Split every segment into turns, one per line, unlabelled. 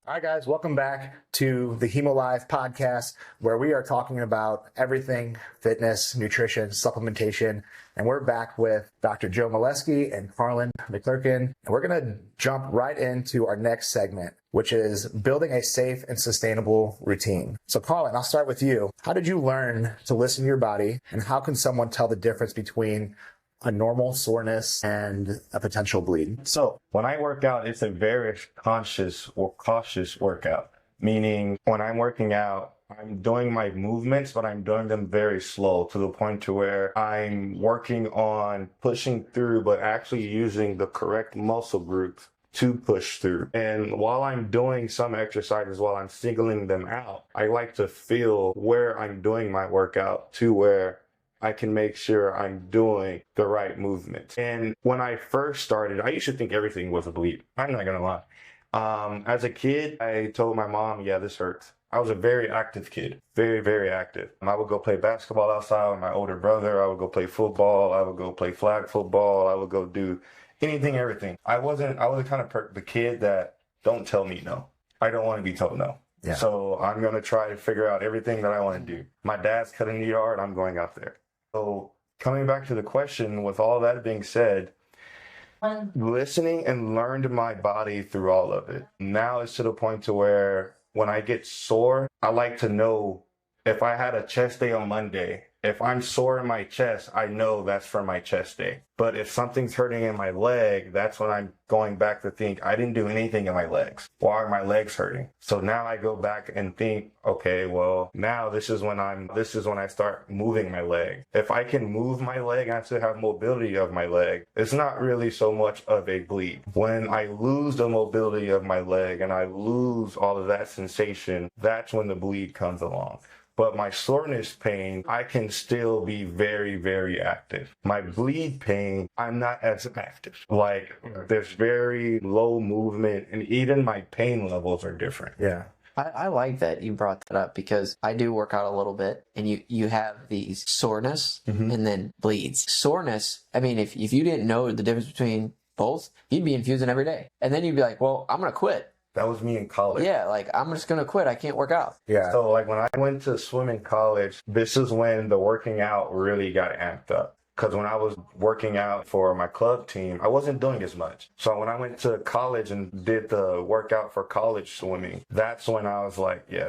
All right, guys, welcome back to the Hemo Life podcast, where we are talking about everything fitness, nutrition, supplementation. And we're back with Dr. Joe Moleski and Carlon McClerkin. And we're going to jump right into our next segment, which is building a safe and sustainable routine. So, Carlon, I'll start with you. How did you learn to listen to your body, and how can someone tell the difference between a normal soreness and a potential bleed?
So when I work out, it's a very conscious or cautious workout, meaning when I'm working out, I'm doing my movements, but I'm doing them very slow to the point to where I'm working on pushing through, but actually using the correct muscle groups to push through. And while I'm doing some exercises, while I'm singling them out, I like to feel where I'm doing my workout to where I can make sure I'm doing the right movement. And when I first started, I used to think everything was a bleed. I'm not gonna lie. As a kid, I told my mom, yeah, this hurts. I was a very active kid, very, very active. I would go play basketball outside with my older brother. I would go play football. I would go play flag football. I would go do anything, everything. I was the kind of the kid that don't tell me no. I don't want to be told no. Yeah. So I'm going to try to figure out everything that I want to do. My dad's cutting the yard. I'm going out there. So coming back to the question, with all that being said, listening and learned my body through all of it. Now it's to the point to where when I get sore, I like to know if I had a chest day on Monday, if I'm sore in my chest, I know that's for my chest day. But if something's hurting in my leg, that's when I'm going back to think, I didn't do anything in my legs. Why are my legs hurting? So now I go back and think, okay, well, now this is when I start moving my leg. If I can move my leg, I still have mobility of my leg. It's not really so much of a bleed. When I lose the mobility of my leg and I lose all of that sensation, that's when the bleed comes along. But my soreness pain, I can still be very, very active. My bleed pain, I'm not as active. Like, there's very low movement, and even my pain levels are different.
Yeah.
I like that you brought that up, because I do work out a little bit, and you have these soreness and then bleeds. Soreness, I mean, if you didn't know the difference between both, you'd be infusing every day. And then you'd be like, well, I'm going to quit.
That was me in college.
Yeah, like, I'm just going to quit. I can't work out.
Yeah. So, like, when I went to swim in college, this is when the working out really got amped up. Because when I was working out for my club team, I wasn't doing as much. So when I went to college and did the workout for college swimming, that's when I was like, yeah,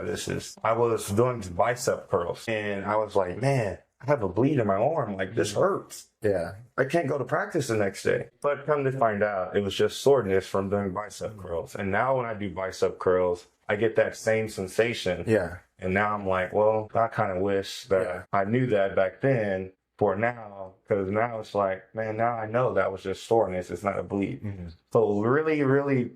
I was doing bicep curls. And I was like, man, I have a bleed in my arm. Like, this hurts.
Yeah.
I can't go to practice the next day. But come to find out, it was just soreness from doing bicep curls. And now when I do bicep curls, I get that same sensation.
Yeah.
And now I'm like, well, I kind of wish that I knew that back then for now, because now it's like, man, now I know that was just soreness. It's not a bleed. So really, really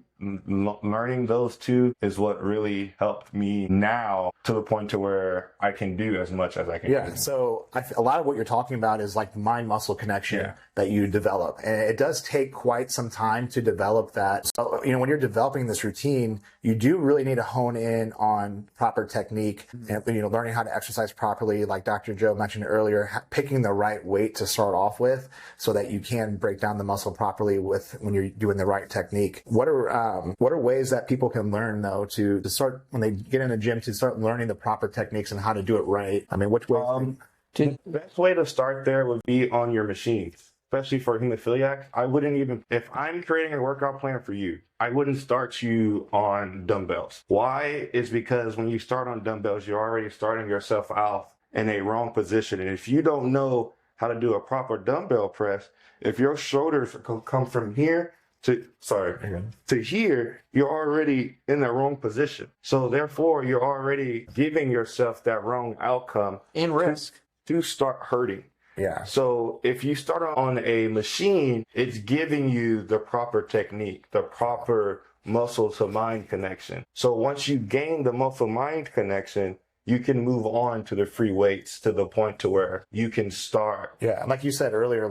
learning those two is what really helped me now to the point to where I can do as much as I can.
Yeah. So a lot of what you're talking about is like the mind-muscle connection that you develop. And it does take quite some time to develop that. So, when you're developing this routine, you do really need to hone in on proper technique and, learning how to exercise properly. Like Dr. Joe mentioned earlier, picking the right weight to start off with so that you can break down the muscle properly when you're doing the right technique. What are ways that people can learn, though, to start when they get in the gym to start learning the proper techniques and how to do it right? I mean, which way?
The best way to start there would be on your machines, especially for hemophiliacs. I wouldn't even, if I'm creating a workout plan for you, I wouldn't start you on dumbbells. Why? Is because when you start on dumbbells, you're already starting yourself out in a wrong position. And if you don't know how to do a proper dumbbell press, if your shoulders come from here to here, you're already in the wrong position. So therefore, you're already giving yourself that wrong outcome
and risk
to start hurting.
Yeah.
So if you start on a machine, it's giving you the proper technique, the proper muscle to mind connection. So once you gain the muscle mind connection, you can move on to the free weights to the point to where you can start.
Yeah. And like you said earlier,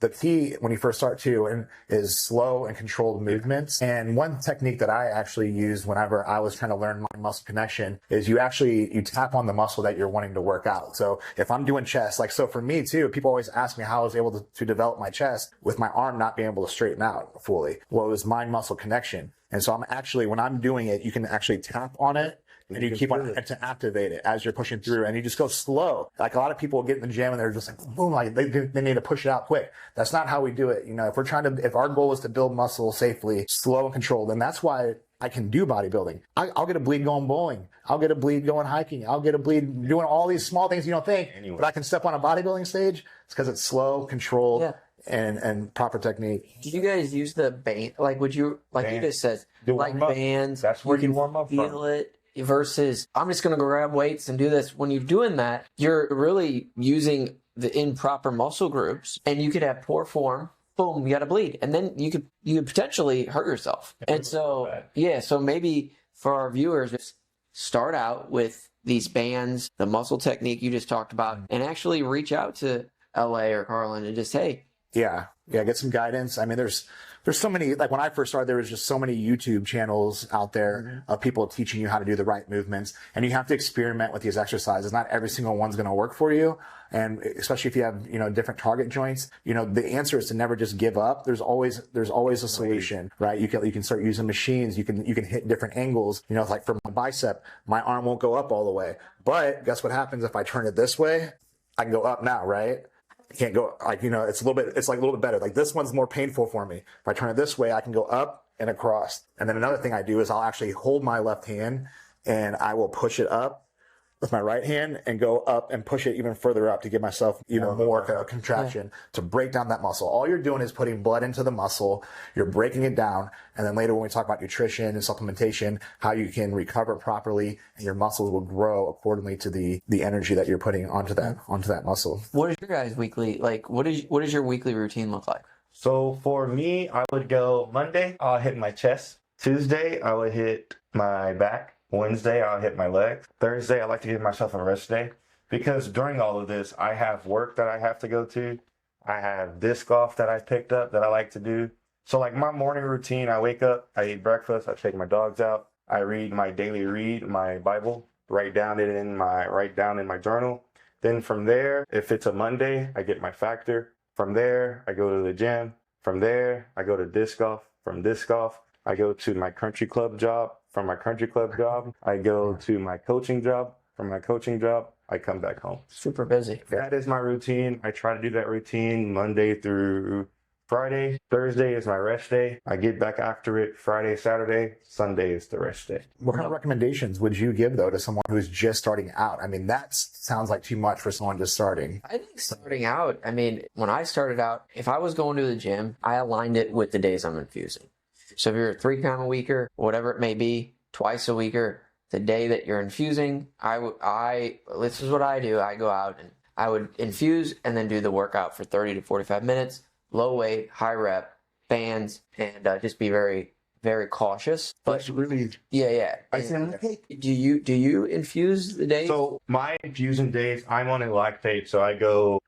the key when you first start too and is slow and controlled movements. And one technique that I actually used whenever I was trying to learn my muscle connection is you tap on the muscle that you're wanting to work out. So if I'm doing chest, like, so for me too, people always ask me how I was able to develop my chest with my arm not being able to straighten out fully. Well, it was mind muscle connection. And so when I'm doing it, you can actually tap on it and you keep on to activate it as you're pushing through, and you just go slow. Like a lot of people get in the gym and they're just like, boom, like they need to push it out quick. That's not how we do it. You know, if our goal is to build muscle safely, slow and controlled, and that's why I can do bodybuilding. I'll get a bleed going bowling. I'll get a bleed going hiking. I'll get a bleed doing all these small things you don't think, but I can step on a bodybuilding stage. It's because it's slow, controlled, and proper technique.
Do you guys use the band? Like, would you, like you just said, like bands?
That's where you warm up
feel from. It. Versus, I'm just going to go grab weights and do this. When you're doing that, you're really using the improper muscle groups, and you could have poor form. Boom, you got to bleed, and then you could potentially hurt yourself. And so, so maybe for our viewers, just start out with these bands, the muscle technique you just talked about, and actually reach out to LA or Carlin and just, hey,
get some guidance. I mean, there's so many, like when I first started, there was just so many YouTube channels out there of people teaching you how to do the right movements, and you have to experiment with these exercises. Not every single one's going to work for you. And especially if you have, different target joints, the answer is to never just give up. There's always a solution, right? You can start using machines. You can hit different angles. Like for my bicep, my arm won't go up all the way, but guess what happens if I turn it this way? I can go up now, right? Can't go it's a little bit better. Like this one's more painful for me. If I turn it this way, I can go up and across. And then another thing I do is I'll actually hold my left hand and I will push it up with my right hand and go up and push it even further up to give myself even more contraction to break down that muscle. All you're doing is putting blood into the muscle. You're breaking it down. And then later when we talk about nutrition and supplementation, how you can recover properly and your muscles will grow accordingly to the energy that you're putting onto that muscle.
What is your guys' weekly, what does your weekly routine look like?
So for me, I would go Monday, I'll hit my chest. Tuesday, I would hit my back. Wednesday, I'll hit my legs. Thursday, I like to give myself a rest day because during all of this, I have work that I have to go to. I have disc golf that I picked up that I like to do. So like my morning routine, I wake up, I eat breakfast, I take my dogs out, I read my daily read, my Bible, write down in my journal. Then from there, if it's a Monday, I get my factor. From there, I go to the gym. From there, I go to disc golf. From disc golf, I go to my country club job. From my country club job, I go to my coaching job. From my coaching job, I come back home.
Super busy.
That is my routine. I try to do that routine Monday through Friday. Thursday is my rest day. I get back after it Friday, Saturday. Sunday is the rest day.
What kind of recommendations would you give, though, to someone who's just starting out? I mean, that sounds like too much for someone just starting.
I think starting out, when I started out, if I was going to the gym, I aligned it with the days I'm infusing. So if you're a 3-pound a weeker, whatever it may be, twice a weeker, the day that you're infusing, this is what I do. I go out and I would infuse and then do the workout for 30 to 45 minutes, low weight, high rep, bands, and just be very, very cautious. But
really,
I say, do you infuse the days?
So my infusion days, I'm on a lactate, so I go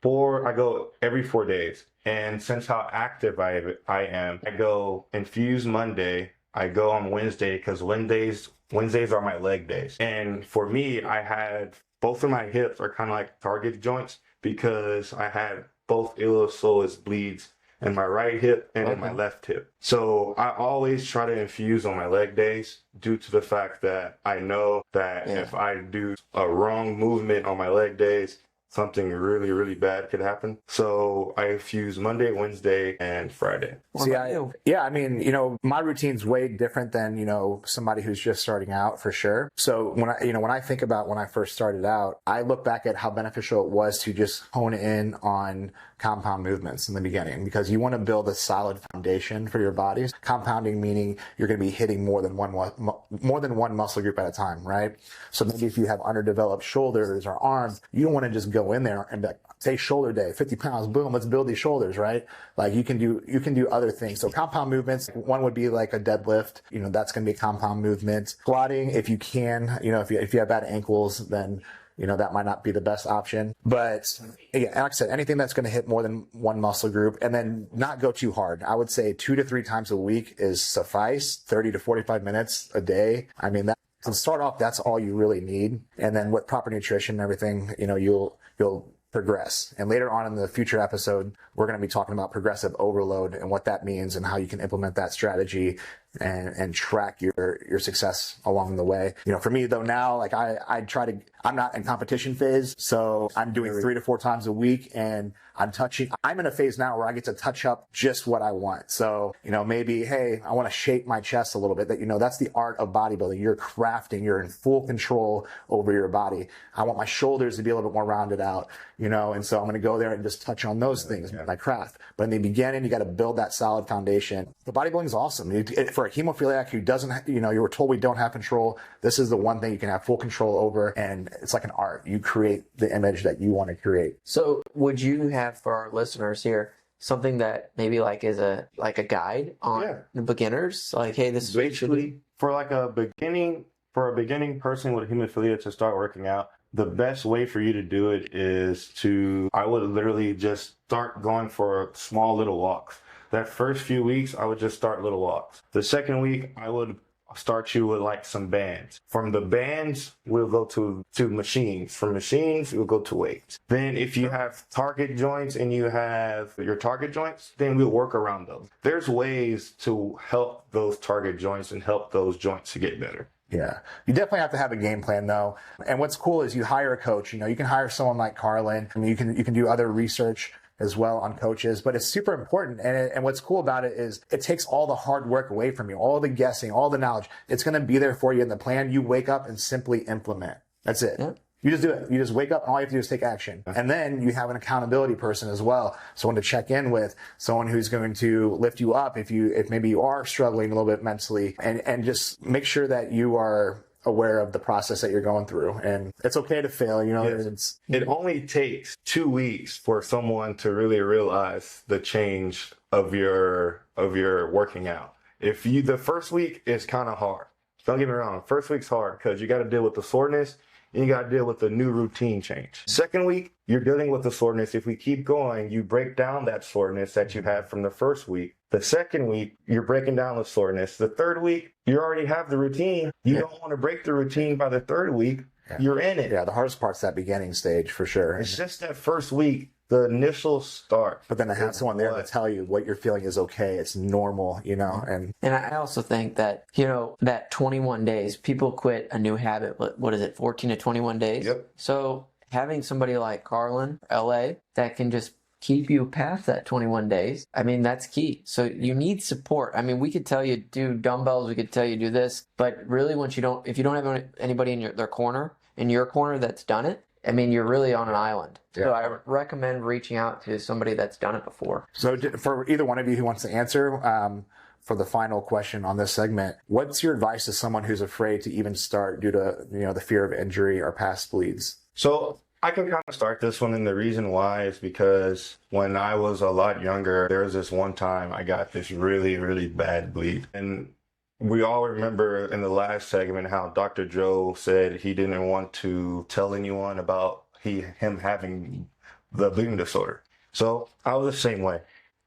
every 4 days. And since how active I am, I go infuse Monday. I go on Wednesday because Wednesdays are my leg days. And for me, I had both of my hips are kind of like target joints because I had both iliopsoas bleeds in my right hip and in my left hip. So I always try to infuse on my leg days due to the fact that I know that if I do a wrong movement on my leg days, something really, really bad could happen. So I infuse Monday, Wednesday, and Friday.
My routine's way different than, somebody who's just starting out for sure. So when I think about when I first started out, I look back at how beneficial it was to just hone in on compound movements in the beginning because you want to build a solid foundation for your bodies. Compounding meaning you're going to be hitting more than one muscle group at a time, right? So maybe if you have underdeveloped shoulders or arms, you don't want to just go in there and be like, say shoulder day, 50 pounds, boom, let's build these shoulders, right? Like you can do other things. So compound movements, one would be like a deadlift, that's going to be a compound movement. Squatting, if you can, if you have bad ankles, then that might not be the best option. But again, like I said, anything that's going to hit more than one muscle group, and then not go too hard. I would say 2 to 3 times a week is suffice, 30 to 45 minutes a day. I mean, that to start off, that's all you really need. And then with proper nutrition and everything, you'll progress. And later on in the future episode, we're going to be talking about progressive overload and what that means and how you can implement that strategy and track your success along the way. For me though, now, like I'm not in competition phase, so I'm doing 3 to 4 times a week, and I'm in a phase now where I get to touch up just what I want. So, maybe, hey, I want to shape my chest a little bit. That's the art of bodybuilding. You're crafting, you're in full control over your body. I want my shoulders to be a little bit more rounded out, and so I'm going to go there and just touch on those things, my craft. But in the beginning, you got to build that solid foundation. The bodybuilding is awesome. For a hemophiliac who doesn't, you were told we don't have control, this is the one thing you can have full control over, and it's like an art. You create the image that you want to create.
So would you have, for our listeners here, something that maybe is a guide on the beginners? Like, hey, this is
basically for a beginning person with hemophilia to start working out. The best way for you to do it is I would literally just start going for small little walks. That first few weeks, I would just start little walks. The second week, I would start you with some bands. From the bands, we'll go to machines. From machines, we'll go to weights. Then if you have target joints and you have your target joints, then we'll work around those. There's ways to help those target joints and help those joints to get better.
Yeah. You definitely have to have a game plan though. And what's cool is you hire a coach. You can hire someone like Carlon. I mean, you can do other research as well on coaches, but it's super important. And what's cool about it is it takes all the hard work away from you, all the guessing, all the knowledge. It's going to be there for you in the plan. You wake up and simply implement. That's it. Yeah. You just do it. You just wake up and all you have to do is take action. And then you have an accountability person as well. Someone to check in with, someone who's going to lift you up if maybe you are struggling a little bit mentally, and just make sure that you are aware of the process that you're going through. And it's okay to fail,
Yes. It only takes 2 weeks for someone to really realize the change of your working out. The first week is kind of hard. Don't get me wrong. First week's hard because you got to deal with the soreness and you got to deal with the new routine change. Second week, you're dealing with the soreness. If we keep going, you break down that soreness that you had from the first week. The second week, you're breaking down the soreness. The third week, you already have the routine. You don't want to break the routine by the third week. Yeah. You're in it.
Yeah, the hardest part's that beginning stage for sure.
It's just that first week, the initial start.
But then to have someone there to tell you what you're feeling is okay, it's normal, And
I also think that, that 21 days, people quit a new habit, what is it, 14 to 21 days?
Yep.
So having somebody like Carlon, LA, that can just keep you past that 21 days, I mean, that's key. So you need support. I mean, we could tell you do dumbbells, we could tell you do this, but really if you don't have anybody in your corner that's done it, I mean, you're really on an island. Yeah. So I recommend reaching out to somebody that's done it before.
So for either one of you who wants to answer, for the final question on this segment, what's your advice to someone who's afraid to even start due to, the fear of injury or past bleeds?
So I can kind of start this one, and the reason why is because when I was a lot younger, there was this one time I got this really, really bad bleed. And we all remember in the last segment how Dr. Joe said he didn't want to tell anyone about him having the bleeding disorder. So I was the same way.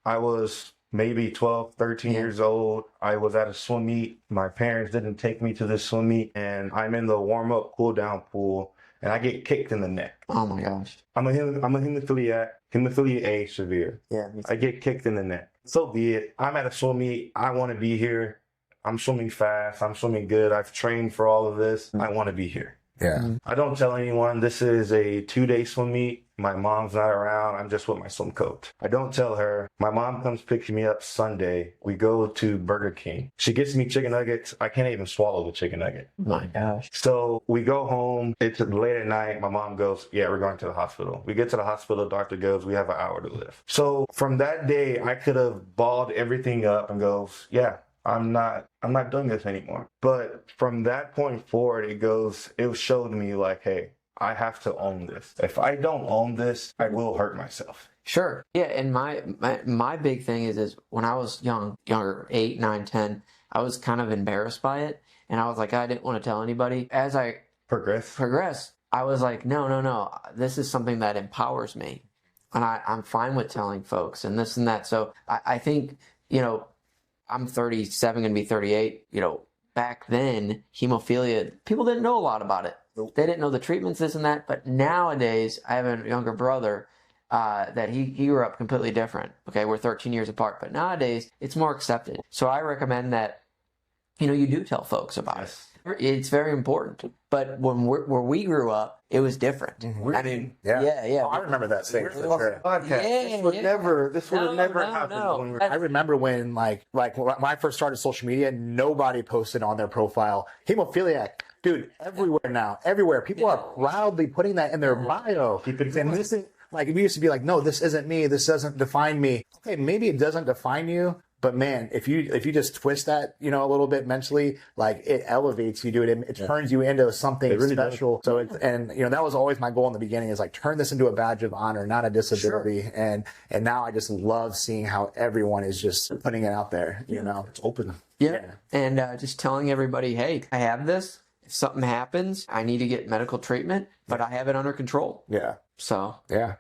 I was maybe 12, 13 years old. I was at a swim meet. My parents didn't take me to this swim meet, and I'm in the warm-up, cool-down pool, and I get kicked in the neck.
Oh my gosh.
I'm a hemophiliac, hemophilia A severe.
Yeah.
I get kicked in the neck. So be it. I'm at a swim meet. I want to be here. I'm swimming fast. I'm swimming good. I've trained for all of this. I want to be here.
Yeah.
I don't tell anyone this is a 2-day swim meet. My mom's not around. I'm just with my swim coach. I don't tell her. My mom comes picking me up Sunday. We go to Burger King. She gets me chicken nuggets. I can't even swallow the chicken nugget.
My gosh.
So we go home. It's late at night. My mom goes, yeah, we're going to the hospital. We get to the hospital. Doctor goes, we have an hour to live. So from that day, I could have balled everything up and goes, yeah, I'm not doing this anymore. But from that point forward, it showed me like, hey, I have to own this. If I don't own this, I will hurt myself.
Sure. Yeah, and my big thing is when I was younger, 8, 9, 10, I was kind of embarrassed by it. And I was like, I didn't want to tell anybody. As I progress, I was like, no, this is something that empowers me. And I'm fine with telling folks and this and that. So I think, I'm 37, going to be 38. Back then, hemophilia, people didn't know a lot about it. They didn't know the treatments, this and that. But nowadays, I have a younger brother that he grew up completely different. Okay, we're 13 years apart. But nowadays, it's more accepted. So I recommend that, you do tell folks about it. It's very important. But where we grew up, it was different. I mean, yeah.
Oh, I remember that stage.
This would have never happened.
No.
I remember when, like when I first started social media, nobody posted on their profile hemophiliac. Dude, everywhere now, everywhere, people are proudly putting that in their bio. And this is like, we used to be like, no, this isn't me. This doesn't define me. Okay, maybe it doesn't define you. But man, if you just twist that, a little bit mentally, like it elevates you, dude. It turns you into something really special. Does. So that was always my goal in the beginning, is like turn this into a badge of honor, not a disability. Sure. And now I just love seeing how everyone is just putting it out there. It's open.
Yeah. And just telling everybody, hey, I have this. If something happens, I need to get medical treatment, but I have it under control.
Yeah.
So.
Yeah.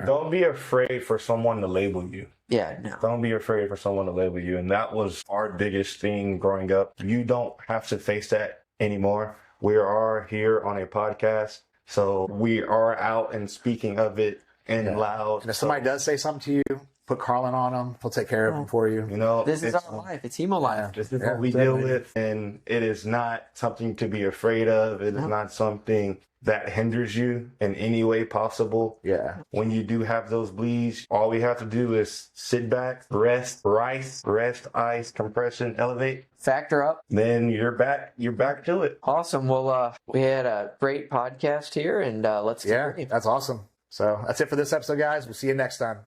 Don't be afraid for someone to label you.
Yeah, no.
Don't be afraid for someone to label you. And that was our biggest thing growing up. You don't have to face that anymore. We are here on a podcast. So we are out and speaking of it loud.
And if somebody does say something to you, put Carlon on them. He'll take care of them for you.
This is our life. It's hemo life.
This is what we deal with. And it is not something to be afraid of. It is not something that hinders you in any way possible.
Yeah.
When you do have those bleeds, all we have to do is sit back, rest, ice, compression, elevate.
Factor up.
Then you're back to it.
Awesome. Well, we had a great podcast here, and let's
that's awesome. So that's it for this episode, guys. We'll see you next time.